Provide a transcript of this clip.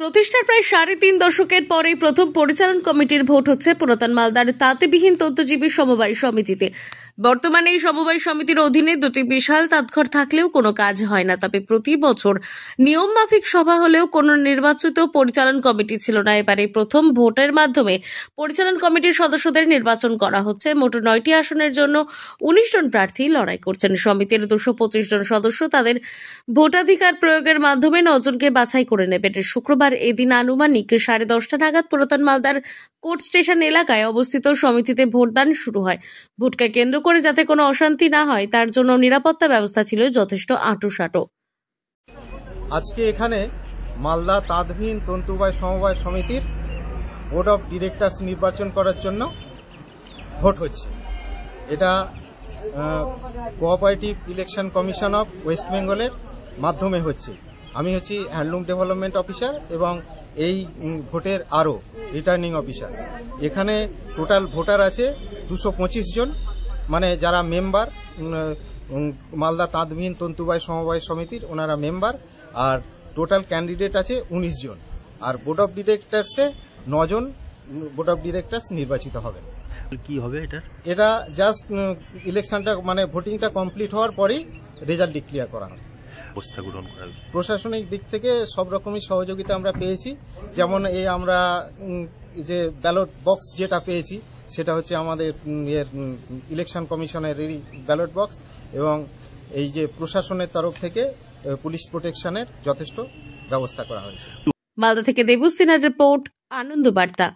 প্রতিষ্ঠার প্রায় ৩.৫ দশকের পরেই প্রথম পরিচালন কমিটির ভোট হচ্ছে পুরাতন মালদার তাঁতিবিহীন তন্তুজীবী সমবায় সমিতিতে। বর্তমানে এই সমবায় সমিতির অধীনে দুটি বিশাল তাঁতঘর থাকলেও কোনো কাজ হয় না। তবে প্রতি বছর নিয়ম মাফিক সভা হলেও কোনো নির্বাচিত পরিচালন কমিটি ছিল না। এবারে প্রথম ভোটের মাধ্যমে পরিচালন কমিটির সদস্যদের নির্বাচন করা হচ্ছে। মোট ৯টি আসনের জন্য ১৯ জন প্রার্থী লড়াই করছেন। সমিতির ২২৫ জন সদস্য তাদের ভোটাধিকার প্রয়োগের মাধ্যমে ৯ জনকে বাছাই করে নেবেন। শুক্রবার এদিন আনুমানিক 10:30 নাগাদ পুরাতন মালদার কোর্ট স্টেশন এলাকায় অবস্থিত সমিতিতে ভোটদান শুরু হয়। ভোটকে কেন্দ্র করে যাতে কোনো অশান্তি না হয় তার জন্য নিরাপত্তা ব্যবস্থা ছিল যথেষ্ট আঁটসাঁট। আজকে এখানে মালদা তাঁতবিহীন তন্তুবায় সমবায় সমিতির বোর্ড অফ ডিরেক্টরস নির্বাচন করার জন্য ভোট হচ্ছে। এটা cooperative election commission of West বেঙ্গলের মাধ্যমে হচ্ছে। আমি হচ্ছি হ্যান্ডলুম ডেভেলপমেন্ট অফিসার এবং এই ভোটের আরও রিটার্নিং অফিসার। এখানে টোটাল ভোটার আছে 225 জন, মানে যারা মেম্বার মালদা তাঁতবিহীন তন্তুবায় সমবায় সমিতির ওনারা মেম্বার। আর টোটাল ক্যান্ডিডেট আছে 19 জন। আর বোর্ড অফ ডিরেক্টরসে 9 জন বোর্ড অফ ডিরেক্টরস নির্বাচিত হবেন। কি হবে এটা জাস্ট ইলেকশনটা মানে ভোটিংটা কমপ্লিট হওয়ার পরেই রেজাল্ট ডিক্লেয়ার করা হবে। ব্যবস্থা গ্রহণ করা হবে। প্রশাসনিক দিক থেকে সব রকমই সহযোগিতা আমরা পেয়েছি। যেমন এই আমরা যে ব্যালট বক্স যেটা পেয়েছি সেটা হচ্ছে আমাদের ইলেকশন কমিশনের ব্যালট বক্স, এবং এই যে প্রশাসনের তরফ থেকে পুলিশ প্রোটেকশনের যথেষ্ট ব্যবস্থা করা হয়েছে। মালদা থেকে দেবু সিনহার রিপোর্ট, আনন্দ বার্তা।